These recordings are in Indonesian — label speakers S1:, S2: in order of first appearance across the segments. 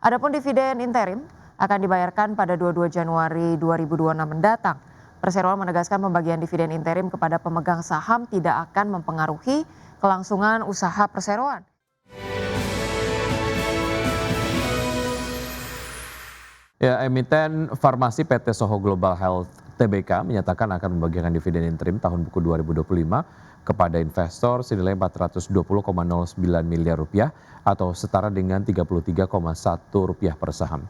S1: Adapun dividen interim akan dibayarkan pada 22 Januari 2026 mendatang. Perseroan menegaskan pembagian dividen interim kepada pemegang saham tidak akan mempengaruhi kelangsungan usaha perseroan.
S2: Ya, emiten farmasi PT Soho Global Health Tbk menyatakan akan membagikan dividen interim tahun buku 2025 kepada investor senilai 420,09 miliar rupiah atau setara dengan 33,1 rupiah per saham.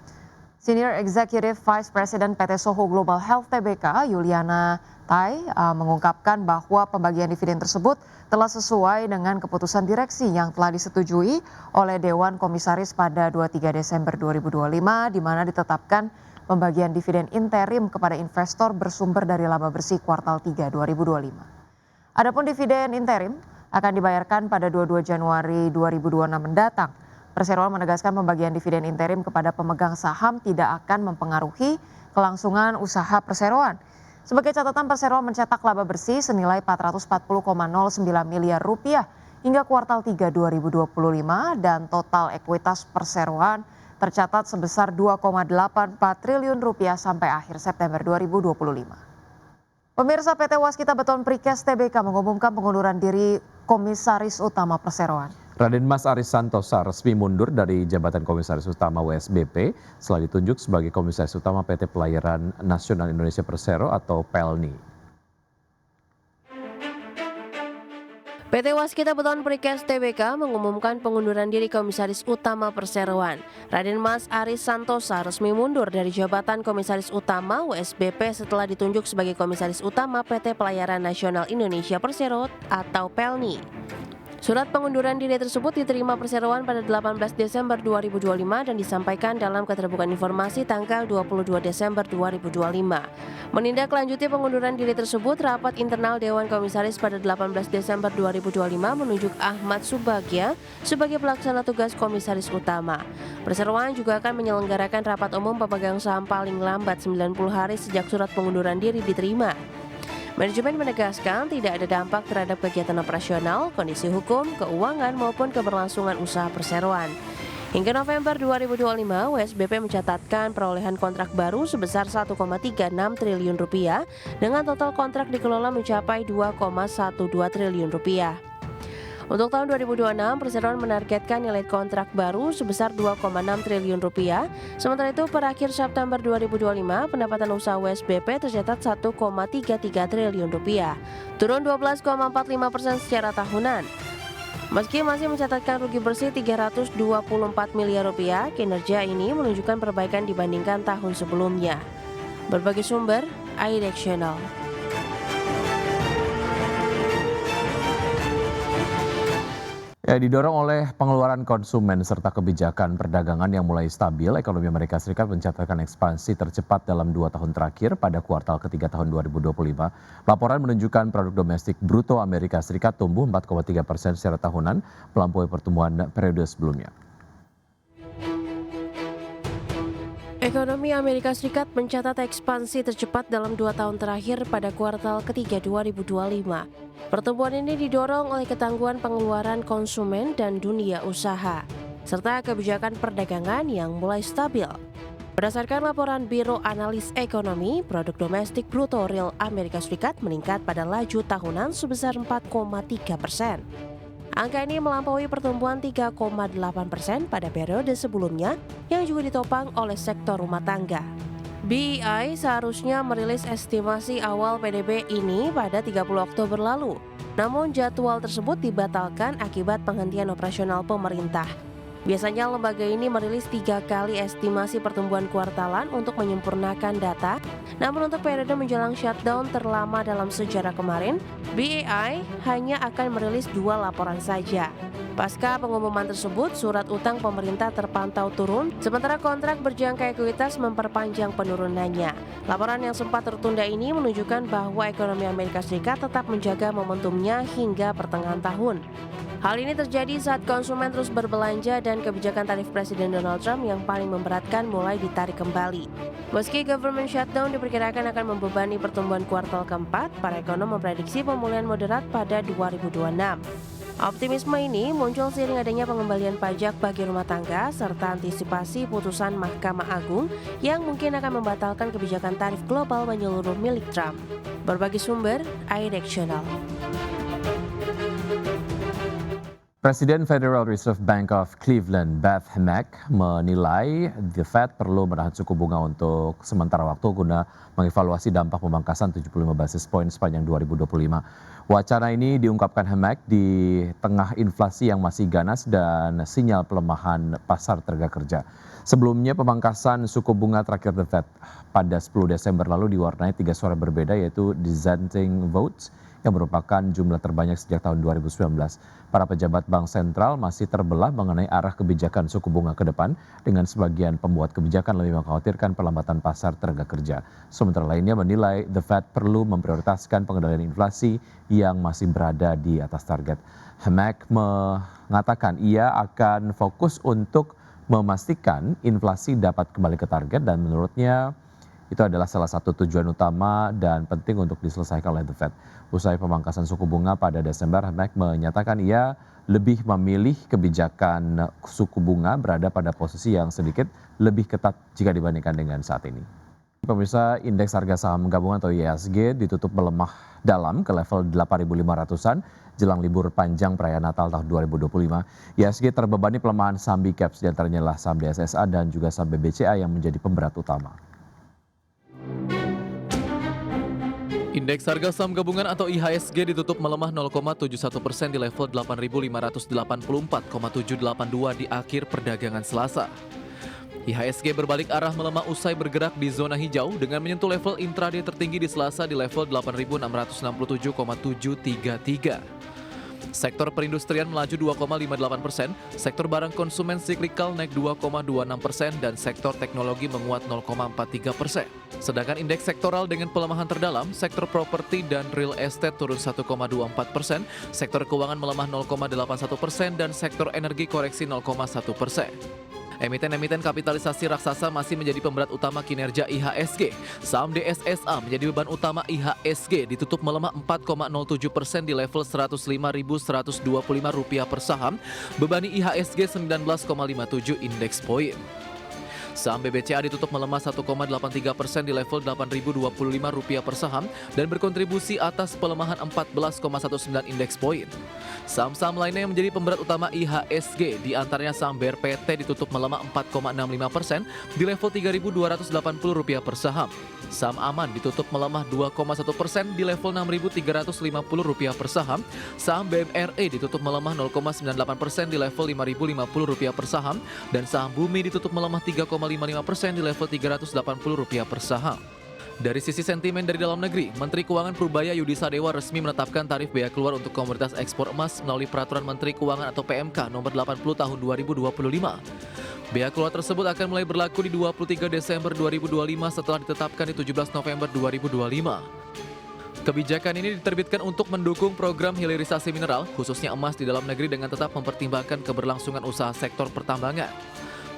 S1: Senior Executive Vice President PT Soho Global Health Tbk, Yuliana Tai, mengungkapkan bahwa pembagian dividen tersebut telah sesuai dengan keputusan direksi yang telah disetujui oleh Dewan Komisaris pada 23 Desember 2025, di mana ditetapkan pembagian dividen interim kepada investor bersumber dari laba bersih kuartal 3 2025. Adapun dividen interim akan dibayarkan pada 22 Januari 2026 mendatang. Perseroan menegaskan pembagian dividen interim kepada pemegang saham tidak akan mempengaruhi kelangsungan usaha perseroan. Sebagai catatan, perseroan mencetak laba bersih senilai 440,09 miliar rupiah hingga kuartal 3 2025 dan total ekuitas perseroan tercatat sebesar 2,84 triliun rupiah sampai akhir September 2025. Pemirsa, PT Waskita Beton Precast Tbk mengumumkan pengunduran diri Komisaris Utama Perseroan.
S2: Raden Mas Aris Santosa resmi mundur dari jabatan Komisaris Utama WSBP setelah ditunjuk sebagai Komisaris Utama PT Pelayaran Nasional Indonesia Persero atau PELNI.
S3: PT Waskita Beton Precast Tbk mengumumkan pengunduran diri Komisaris Utama Perseroan. Raden Mas Aris Santosa resmi mundur dari jabatan Komisaris Utama WSBP setelah ditunjuk sebagai Komisaris Utama PT Pelayaran Nasional Indonesia Persero atau PELNI. Surat pengunduran diri tersebut diterima Perseroan pada 18 Desember 2025 dan disampaikan dalam keterbukaan informasi tanggal 22 Desember 2025. Menindaklanjuti pengunduran diri tersebut, rapat internal Dewan Komisaris pada 18 Desember 2025 menunjuk Ahmad Subagya sebagai pelaksana tugas Komisaris Utama. Perseroan juga akan menyelenggarakan rapat umum pemegang saham paling lambat 90 hari sejak surat pengunduran diri diterima. Manajemen menegaskan tidak ada dampak terhadap kegiatan operasional, kondisi hukum, keuangan maupun keberlangsungan usaha perseroan. Hingga November 2025, WSBP mencatatkan perolehan kontrak baru sebesar 1,36 triliun rupiah dengan total kontrak dikelola mencapai 2,12 triliun rupiah. Untuk tahun 2026, Perseroan menargetkan nilai kontrak baru sebesar 2,6 triliun rupiah. Sementara itu, per akhir September 2025, pendapatan usaha WSBP tercatat 1,33 triliun rupiah, turun 12,45% secara tahunan. Meski masih mencatatkan rugi bersih 324 miliar rupiah, kinerja ini menunjukkan perbaikan dibandingkan tahun sebelumnya. Berbagai sumber, IDX Channel.
S2: Ya, didorong oleh pengeluaran konsumen serta kebijakan perdagangan yang mulai stabil, ekonomi Amerika Serikat mencatatkan ekspansi tercepat dalam 2 tahun terakhir pada kuartal ketiga tahun 2025. Laporan menunjukkan produk domestik bruto Amerika Serikat tumbuh 4,3% secara tahunan, melampaui pertumbuhan periode sebelumnya.
S3: Ekonomi Amerika Serikat mencatat ekspansi tercepat dalam 2 tahun terakhir pada kuartal ketiga 2025. Pertumbuhan ini didorong oleh ketangguhan pengeluaran konsumen dan dunia usaha, serta kebijakan perdagangan yang mulai stabil. Berdasarkan laporan Biro Analis Ekonomi, produk domestik bruto real Amerika Serikat meningkat pada laju tahunan sebesar 4,3%. Angka ini melampaui pertumbuhan 3,8% pada periode sebelumnya yang juga ditopang oleh sektor rumah tangga. BEI seharusnya merilis estimasi awal PDB ini pada 30 Oktober lalu. Namun jadwal tersebut dibatalkan akibat penghentian operasional pemerintah. Biasanya lembaga ini merilis 3 kali estimasi pertumbuhan kuartalan untuk menyempurnakan data. Namun untuk periode menjelang shutdown terlama dalam sejarah kemarin, BEI hanya akan merilis 2 laporan saja. Pasca pengumuman tersebut, surat utang pemerintah terpantau turun, sementara kontrak berjangka ekuitas memperpanjang penurunannya. Laporan yang sempat tertunda ini menunjukkan bahwa ekonomi Amerika Serikat tetap menjaga momentumnya hingga pertengahan tahun. Hal ini terjadi saat konsumen terus berbelanja dan kebijakan tarif Presiden Donald Trump yang paling memberatkan mulai ditarik kembali. Meski government shutdown diperkirakan akan membebani pertumbuhan kuartal keempat, para ekonom memprediksi pemulihan moderat pada 2026. Optimisme ini muncul seiring adanya pengembalian pajak bagi rumah tangga serta antisipasi putusan Mahkamah Agung yang mungkin akan membatalkan kebijakan tarif global menyeluruh milik Trump. Berbagai sumber, IDX Channel.
S2: Presiden Federal Reserve Bank of Cleveland, Beth Hammek, menilai The Fed perlu menahan suku bunga untuk sementara waktu guna mengevaluasi dampak pemangkasan 75 basis poin sepanjang 2025. Wacana ini diungkapkan Hammek di tengah inflasi yang masih ganas dan sinyal pelemahan pasar tenaga kerja. Sebelumnya pemangkasan suku bunga terakhir The Fed pada 10 Desember lalu diwarnai 3 suara berbeda, yaitu dissenting votes yang merupakan jumlah terbanyak sejak tahun 2019. Para pejabat bank sentral masih terbelah mengenai arah kebijakan suku bunga ke depan, dengan sebagian pembuat kebijakan lebih mengkhawatirkan pelambatan pasar tenaga kerja. Sementara lainnya menilai The Fed perlu memprioritaskan pengendalian inflasi yang masih berada di atas target. Hammek mengatakan ia akan fokus untuk memastikan inflasi dapat kembali ke target, dan menurutnya itu adalah salah satu tujuan utama dan penting untuk diselesaikan oleh The Fed. Usai pemangkasan suku bunga pada Desember, Hammek menyatakan ia lebih memilih kebijakan suku bunga berada pada posisi yang sedikit lebih ketat jika dibandingkan dengan saat ini. Pemirsa, indeks harga saham gabungan atau IHSG ditutup melemah dalam ke level 8.500-an jelang libur panjang perayaan Natal tahun 2025. IHSG terbebani pelemahan saham big caps, diantaranya lah saham DSSA dan juga saham BBCA yang menjadi pemberat utama.
S4: Indeks harga saham gabungan atau IHSG ditutup melemah 0,71% di level 8.584,782 di akhir perdagangan Selasa. IHSG berbalik arah melemah usai bergerak di zona hijau dengan menyentuh level intraday tertinggi di Selasa di level 8.667,733. Sektor perindustrian melaju 2,58%, sektor barang konsumen siklikal naik 2,26%, dan sektor teknologi menguat 0,43%. Sedangkan indeks sektoral dengan pelemahan terdalam, sektor properti dan real estate turun 1,24%, sektor keuangan melemah 0,81%, dan sektor energi koreksi 0,1%. Emiten-emiten kapitalisasi raksasa masih menjadi pemberat utama kinerja IHSG. Saham DSSA menjadi beban utama IHSG, ditutup melemah 4,07% di level Rp105.125 per saham, bebani IHSG 19,57 indeks poin. Saham BBCA ditutup melemah 1,83% di level Rp8.025 per saham dan berkontribusi atas pelemahan 14,19 indeks poin. Saham-saham lainnya yang menjadi pemberat utama IHSG, di antaranya saham BRPT ditutup melemah 4,65% di level Rp3.280 per saham. Saham Aman ditutup melemah 2,1% di level Rp6.350 per saham. Saham BMRE ditutup melemah 0,98% di level Rp5.050 per saham. Dan saham Bumi ditutup melemah 3,55% di level Rp380 per saham. Dari sisi sentimen dari dalam negeri, Menteri Keuangan Prubaya Yudi Sadewa resmi menetapkan tarif bea keluar untuk komoditas ekspor emas melalui Peraturan Menteri Keuangan atau PMK nomor 80 tahun 2025. Bea keluar tersebut akan mulai berlaku di 23 Desember 2025 setelah ditetapkan di 17 November 2025. Kebijakan ini diterbitkan untuk mendukung program hilirisasi mineral, khususnya emas di dalam negeri, dengan tetap mempertimbangkan keberlangsungan usaha sektor pertambangan.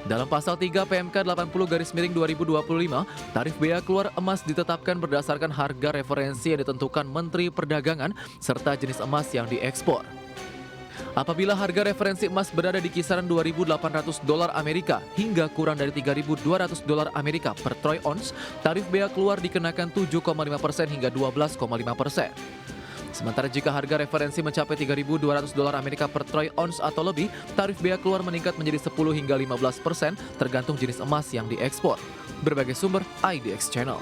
S4: Dalam pasal 3 PMK 80/2025, tarif bea keluar emas ditetapkan berdasarkan harga referensi yang ditentukan Menteri Perdagangan serta jenis emas yang diekspor. Apabila harga referensi emas berada di kisaran $2.800 Amerika hingga kurang dari $3.200 Amerika per troy ounce, tarif bea keluar dikenakan 7,5% hingga 12,5%. Sementara jika harga referensi mencapai $3.200 Amerika per troy ounce atau lebih, tarif bea keluar meningkat menjadi 10 hingga 15% tergantung jenis emas yang diekspor. Berbagai sumber, IDX Channel.